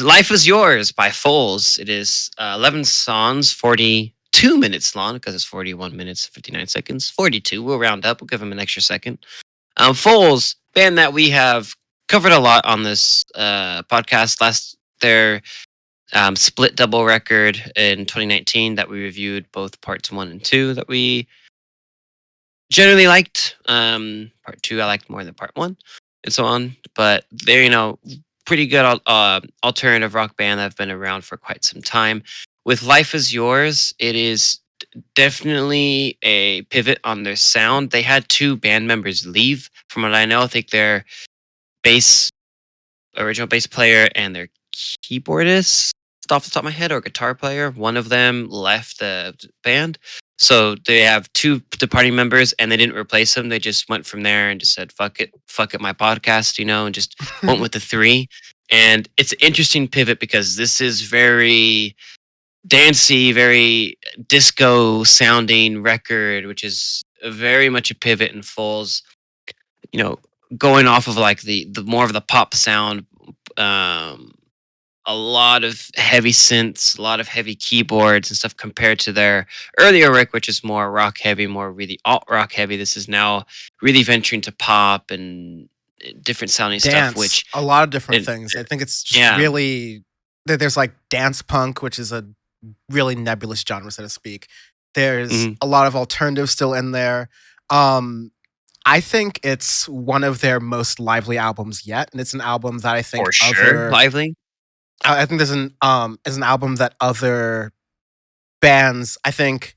Life is Yours by Foals. It is 11 songs, 42 minutes long because it's 41 minutes, 59 seconds. 42. We'll round up. We'll give them an extra second. Foals, band that we have covered a lot on this podcast. Their split double record in 2019 that we reviewed both parts 1 and 2 that we generally liked. Part 2 I liked more than part 1 and so on. But they're, pretty good alternative rock band that have been around for quite some time. With Life is Yours, it is definitely a pivot on their sound. They had 2 band members leave. From what I know, I think their bass, original bass player and their keyboardist, off the top of my head, or guitar player, one of them left the band. So they have 2 departing members, and they didn't replace them. They just went from there and just said, fuck it, my podcast, and just went with the 3. And it's an interesting pivot because this is very dancey, very disco sounding record, which is very much a pivot and falls, going off of like the more of the pop sound. A lot of heavy synths, a lot of heavy keyboards and stuff compared to their earlier work, which is more rock heavy, more really alt rock heavy. This is now really venturing to pop and different sounding Dance, stuff, which a lot of different things. I think it's just really there's like dance punk, which is a really nebulous genre, so to speak. There's a lot of alternative still in there. I think it's one of their most lively albums yet, and it's an album that I think for sure lively. I think there's an album that other bands, I think,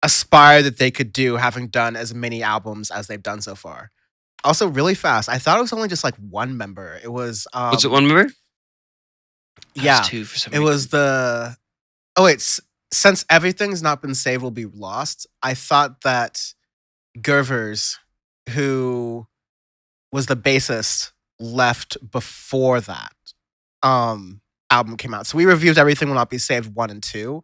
aspire that they could do, having done as many albums as they've done so far. Also, really fast. I thought it was only just like one member. It was was it one member? Yeah, was 2 for some reason. It was the Since Everything's Not Been Saved Will Be Lost. I thought that Gervers, who was the bassist, left before that album came out. So we reviewed Everything Will Not Be Saved 1 and 2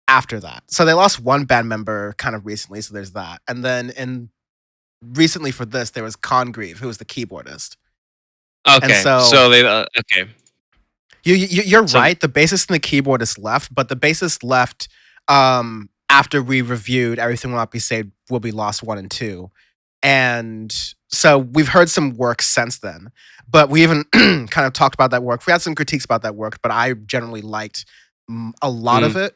after that. So they lost one band member kind of recently, so there's that. And then recently for this, there was Congreve, who was the keyboardist. Okay, and so they okay. You're right. The bassist and the keyboardist left, but the bassist left after we reviewed Everything Will Not Be Saved Will Be Lost 1 and 2. And so we've heard some work since then, but we even kind of talked about that work. We had some critiques about that work, but I generally liked a lot of it.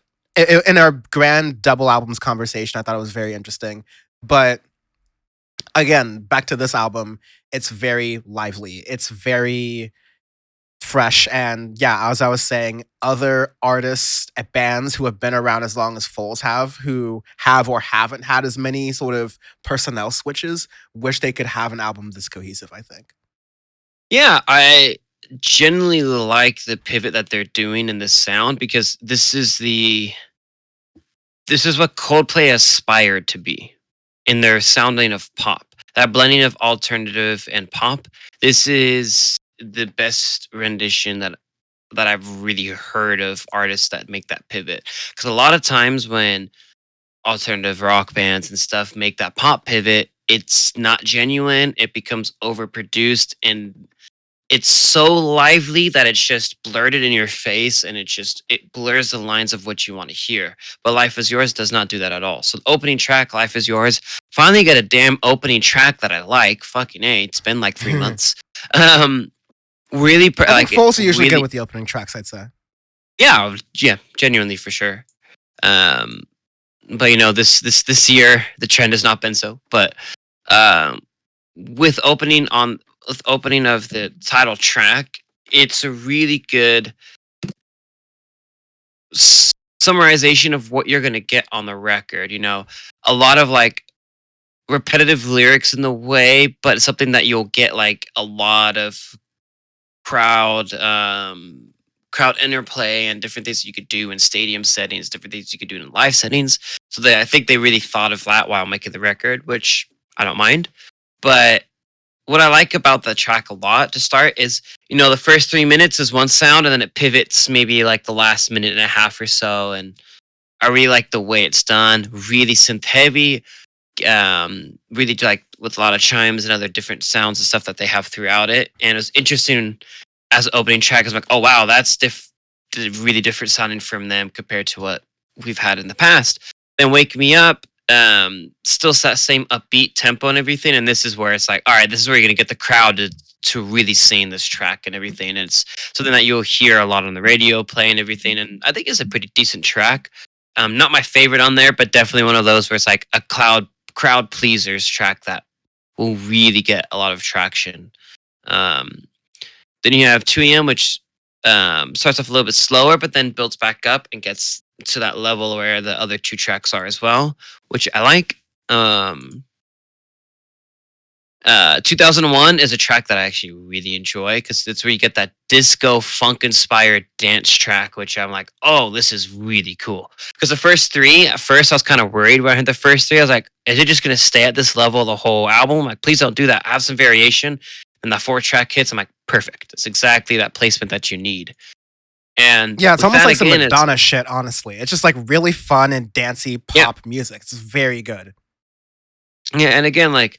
In our grand double albums conversation, I thought it was very interesting. But again, back to this album, it's very lively. It's very fresh. And yeah, as I was saying, other artists at bands who have been around as long as Foals have, who have or haven't had as many sort of personnel switches, wish they could have an album this cohesive, I think. Yeah, I generally like the pivot that they're doing in the sound, because this is what Coldplay aspired to be in their sounding of pop. That blending of alternative and pop. This is the best rendition that I've really heard of artists that make that pivot. Because a lot of times when alternative rock bands and stuff make that pop pivot, it's not genuine. It becomes overproduced, and it's so lively that it's just blurted in your face, and it blurs the lines of what you want to hear. But Life is Yours does not do that at all. So the opening track, Life is Yours, finally get a damn opening track that I like. Fucking A, it's been like 3 months. Really, I think Foals are usually good with the opening tracks, I'd say. Yeah, genuinely for sure. But this year the trend has not been so. But with opening of the title track, it's a really good summarization of what you're gonna get on the record. A lot of like repetitive lyrics in the way, but something that you'll get like a lot of crowd interplay and different things that you could do in stadium settings, different things you could do in live settings. So I think they really thought of that while making the record, which I don't mind. But what I like about the track a lot to start is, the first 3 minutes is one sound, and then it pivots maybe like the last minute and a half or so. And I really like the way it's done. Really synth heavy. Really like with a lot of chimes and other different sounds and stuff that they have throughout it. And it was interesting as an opening track, I'm like, oh wow, that's really different sounding from them compared to what we've had in the past. Then Wake Me Up, still that same upbeat tempo and everything, and this is where it's like, all right, this is where you're gonna get the crowd to really sing this track and everything. And it's something that you'll hear a lot on the radio play and everything, and I think it's a pretty decent track. Not my favorite on there, but definitely one of those where it's like a crowd pleasers track that will really get a lot of traction. Um, then you have 2 a.m., which starts off a little bit slower, but then builds back up and gets to that level where the other two tracks are as well, which I like. 2001 is a track that I actually really enjoy because it's where you get that disco funk inspired dance track, which I'm like, oh, this is really cool. Because the first three, at first, I was kind of worried when I heard the first three. I was like, is it just going to stay at this level the whole album? Like, please don't do that. Have some variation. And that 4 track hits, I'm like, perfect. It's exactly that placement that you need. And Yeah, it's with almost that, like some again, Madonna shit, honestly. It's just like really fun and dancey yeah, pop music. It's very good. yeah, and again, like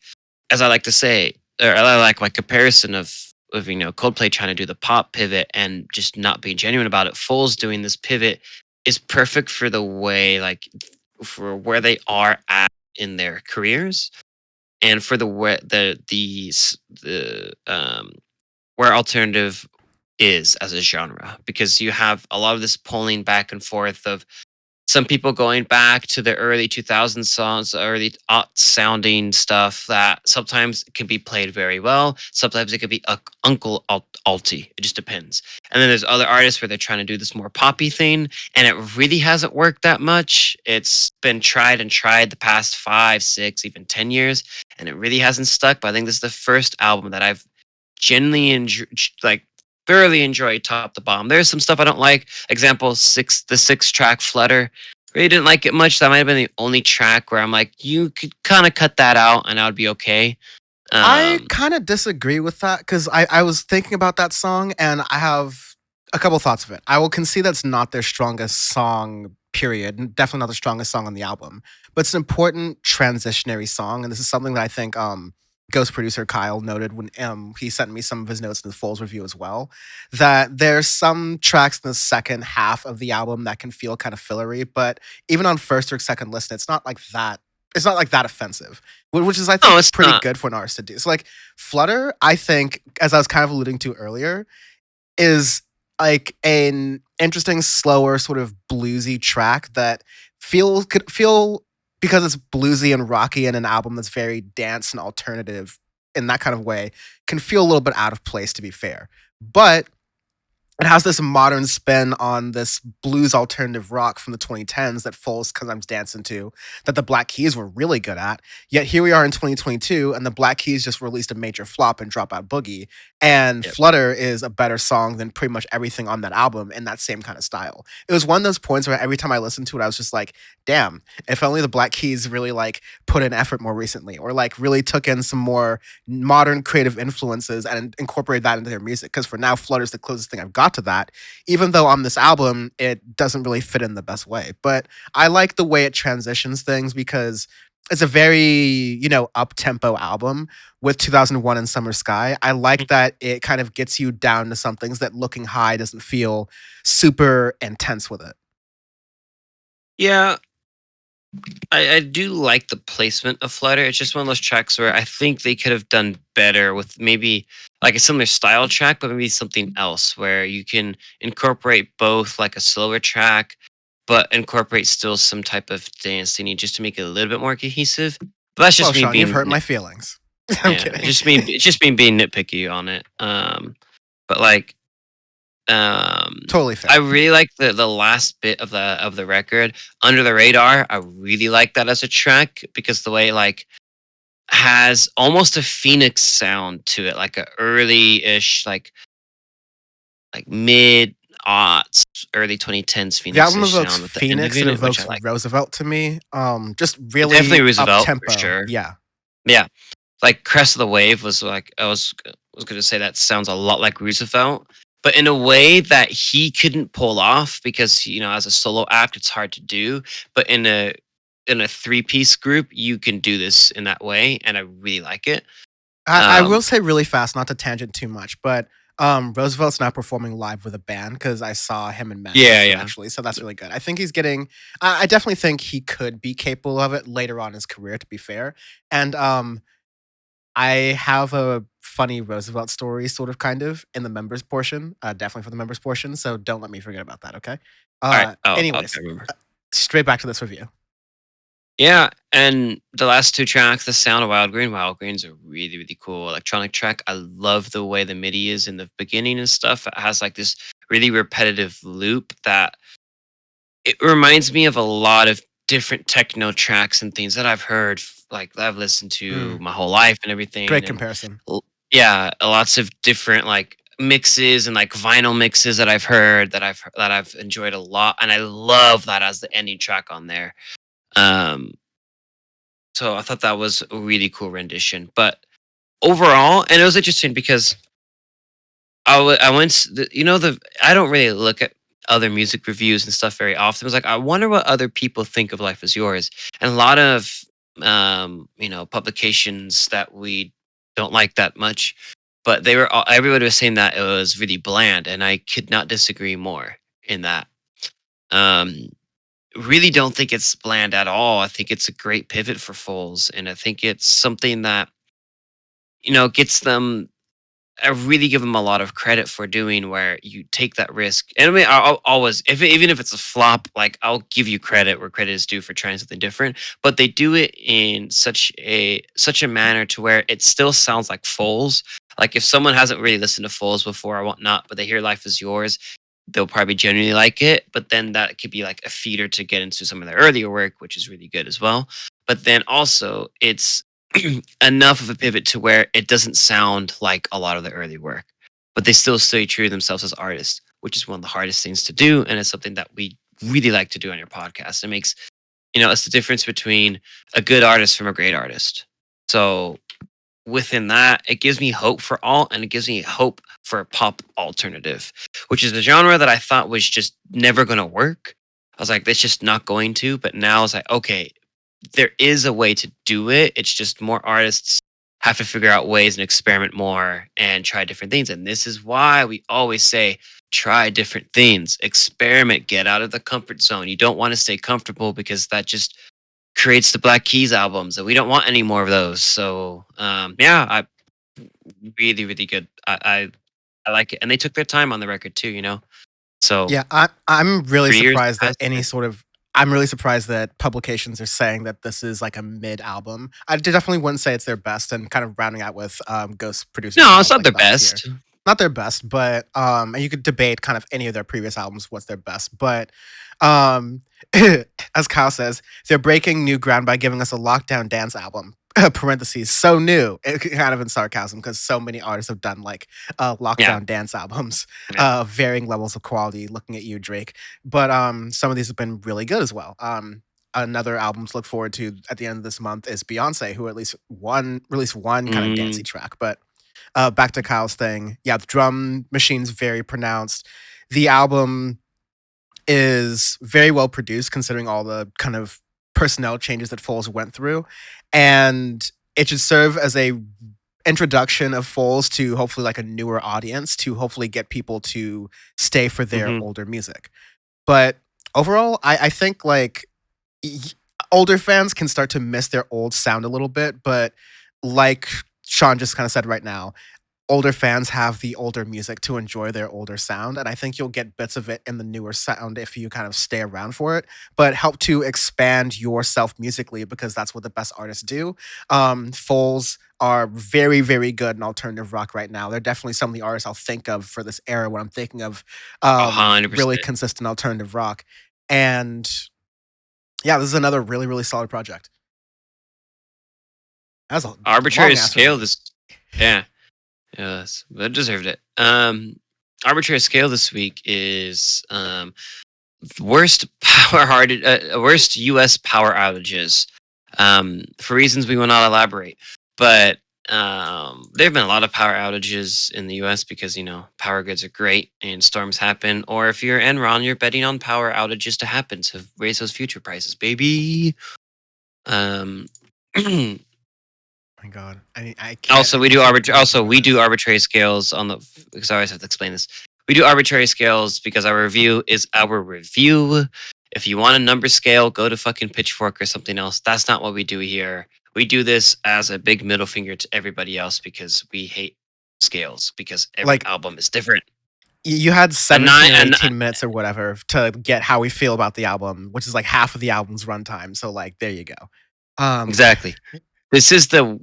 as I like to say, or I like my comparison of Coldplay trying to do the pop pivot and just not being genuine about it. Foals doing this pivot is perfect for the way, like for where they are at in their careers, and for the where the where alternative is as a genre, because you have a lot of this pulling back and forth of some people going back to the early 2000s songs, early sounding stuff that sometimes can be played very well. Sometimes it could be Uncle Alti. It just depends. And then there's other artists where they're trying to do this more poppy thing, and it really hasn't worked that much. It's been tried and tried the past 5, 6, even 10 years, and it really hasn't stuck. But I think this is the first album that I've genuinely like thoroughly enjoyed top to bottom. There's some stuff I don't like. Example, the 6 track Flutter. Really didn't like it much. That might have been the only track where I'm like, you could kind of cut that out and I would be okay. I Um, kind of disagree with that because I was thinking about that song and I have a couple thoughts of it. I will concede that's not their strongest song, period. And definitely not the strongest song on the album, but it's an important transitionary song. And this is something that I think Ghost producer Kyle noted when he sent me some of his notes in the Foals review as well. That there's some tracks in the second half of the album that can feel kind of fillery, but even on first or second listen, it's not like that. It's not like that offensive, which is I no, think it's pretty not. good for an artist to do. So like Flutter, I think, as I was kind of alluding to earlier, is like an interesting, slower, sort of bluesy track that could feel, because it's bluesy and rocky in an album that's very dance and alternative in that kind of way, can feel a little bit out of place, to be fair. But it has this modern spin on this blues alternative rock from the 2010s that Foles sometimes dancing to, that the Black Keys were really good at. Yet here we are in 2022, and the Black Keys just released a major flop in Dropout Boogie, and Yep. Flutter is a better song than pretty much everything on that album in that same kind of style. It was one of those points where every time I listened to it, I was just like, damn, if only the Black Keys really like put in effort more recently, or like really took in some more modern creative influences and incorporated that into their music. Because for now, Flutter's the closest thing I've got to that, even though on this album it doesn't really fit in the best way. But I like the way it transitions things because it's a very, up tempo album with 2001 and Summer Sky. I like that it kind of gets you down to some things that Looking High doesn't feel super intense with it. Yeah, I do like the placement of Flutter. It's just one of those tracks where I think they could have done better with maybe like a similar style track, but maybe something else where you can incorporate both like a slower track, but incorporate still some type of dancing just to make it a little bit more cohesive. But that's Well, just me Sean, you've being hurt my feelings. I'm yeah, kidding. it's just me being nitpicky on it. But like Totally fair. I really like the last bit of the record, Under the Radar. I really like that as a track because the way it, like, has almost a Phoenix sound to it, like a early-ish, like mid aughts, early 2010s The album Phoenix-ish evokes sound with the end of Phoenix and it, which I evokes like. Roosevelt to me. Just Definitely really up Roosevelt for tempo. sure. Yeah. Yeah, like Crest of the Wave was like I was gonna say that sounds a lot like Roosevelt, but in a way that he couldn't pull off because as a solo act it's hard to do. But in a 3-piece group you can do this in that way, and I really like it. I will Um, say really fast, not to tangent too much, but Roosevelt's now performing live with a band because I saw him in Yeah, Manchester yeah. actually, so that's really good. I think he's getting. I definitely think he could be capable of it later on in his career. To be fair, and I have a funny Roosevelt story, sort of, kind of, in the members portion. Definitely for the members portion. So don't let me forget about that. Okay. All right. Oh, okay, Anyways, remember. straight back to this review. Yeah, and the last two tracks, "The Sound of Wild Green." Wild Green's a really, really cool electronic track. I love the way the MIDI is in the beginning and stuff. It has like this really repetitive loop that it reminds me of a lot of different techno tracks and things that I've heard, like that I've listened to Mm, my whole life and everything. great And comparison. yeah, lots of different like mixes and like vinyl mixes that I've heard that I've enjoyed a lot, and I love that as the ending track on there. Um, so I thought that was a really cool rendition. But overall, and it was interesting because I went, I don't really look at other music reviews and stuff very often. I was like, I wonder what other people think of Life Is Yours. And a lot of, publications that we don't like that much, but everybody was saying that it was really bland. And I could not disagree more in that. Um, really don't think it's bland at all. I think it's a great pivot for Foles. And I think it's something that, gets them. I really give them a lot of credit for doing where you take that risk. And I mean, I'll always, even if it's a flop, like I'll give you credit where credit is due for trying something different. But they do it in such a manner to where it still sounds like Foles. Like if someone hasn't really listened to Foles before or whatnot, but they hear Life Is Yours, they'll probably genuinely like it. But then that could be like a feeder to get into some of their earlier work, which is really good as well. But then also it's enough of a pivot to where it doesn't sound like a lot of the early work, but they still stay true to themselves as artists, which is one of the hardest things to do. And it's something that we really like to do on your podcast. It makes, it's the difference between a good artist from a great artist. So within that, it gives me hope for alt and it gives me hope for a pop alternative, which is a genre that I thought was just never going to work. I was like, it's just not going to. But now it's like, okay, there is a way to do it. It's just more artists have to figure out ways and experiment more and try different things. And this is why we always say, try different things, experiment, get out of the comfort zone. You don't want to stay comfortable because that just creates the Black Keys albums, and we don't want any more of those. So yeah, I really really good. I like it, and they took their time on the record too. So Yeah, I'm really 3 years surprised that passed. any sort of. I'm really surprised that publications are saying that this is like a mid album. I definitely wouldn't say it's their best, and kind of rounding out with Ghost producer No, it's Kyle's not like their thoughts here. best. Not their best, but and you could debate kind of any of their previous albums what's their best, but um as Kyle says, they're breaking new ground by giving us a lockdown dance album. Parentheses, so new. Kind of in sarcasm because so many artists have done like Yeah, lockdown dance albums, yeah. varying levels of quality. Looking at you, Drake, but some of these have been really good as well. Another album to look forward to at the end of this month is Beyonce, who at least one released one kind of dancey Mm, track. But back to Kyle's thing, yeah, the drum machine's very pronounced. The album is very well produced considering all the kind of personnel changes that Foles went through, and it should serve as a introduction of Foles to hopefully like a newer audience to hopefully get people to stay for their hmm older music. But overall, I think like y- older fans can start to miss their old sound a little bit, but like Sean just kind of said right now, older fans have the older music to enjoy their older sound, and I think you'll get bits of it in the newer sound if you kind of stay around for it, but help to expand yourself musically because that's what the best artists do. Foles are very, very good in alternative rock right now. They're definitely some of the artists I'll think of for this era when I'm thinking of a hundred really percent. consistent alternative rock. And yeah, this is another really, really solid project. That's a Arbitrary long ass scale. review. This, yeah, yes, but deserved it. Arbitrary scale this week is worst U.S. power outages, for reasons we will not elaborate. But there have been a lot of power outages in the U.S. because power grids are great and storms happen. Or if you're Enron, you're betting on power outages to happen to raise those future prices, baby. Um, My God, I can't. Also, we do arbitrary scales on the. Because I always have to explain this. We do arbitrary scales because our review is our review. If you want a number scale, go to fucking Pitchfork or something else. That's not what we do here. We do this as a big middle finger to everybody else because we hate scales because every Like album is different. you had A 17 nine, or and 18 minutes or whatever to get how we feel about the album, which is like half of the album's runtime. So like, there you go. exactly. This is the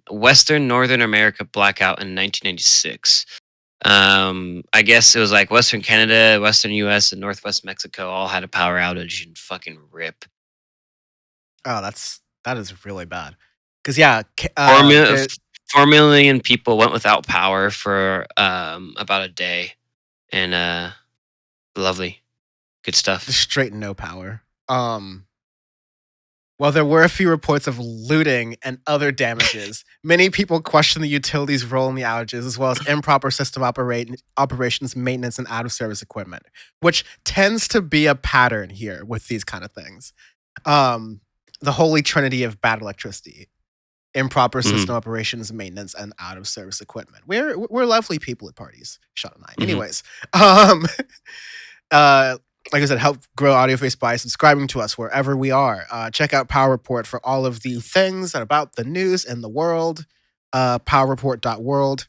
Western Northern America blackout in 1996. I guess it was like Western Canada, Western US, and Northwest Mexico all had a power outage and fucking rip. Oh, that is really bad. Because yeah, 4 million people went without power for about a day, and lovely, good stuff. straight no power. While there were a few reports of looting and other damages, many people questioned the utility's role in the outages, as well as improper system operations, maintenance, and out of service equipment, which tends to be a pattern here with these kind of things. The holy trinity of bad electricity: improper system operations, maintenance, and out of service equipment. We're lovely people at parties, Sean and I. Anyways, like I said, help grow Audioface by subscribing to us wherever we are. Check out Power Report for all of the things about the news in the world. Powerreport.world.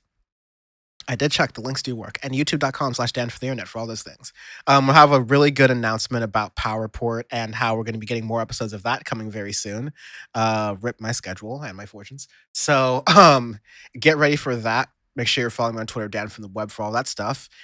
I did check, the links do work. And youtube.com/Dan for the internet for all those things. We'll have a really good announcement about Power Report and how we're going to be getting more episodes of that coming very soon. Rip my schedule and my fortunes. So get ready for that. Make sure you're following me on Twitter, Dan from the web, for all that stuff.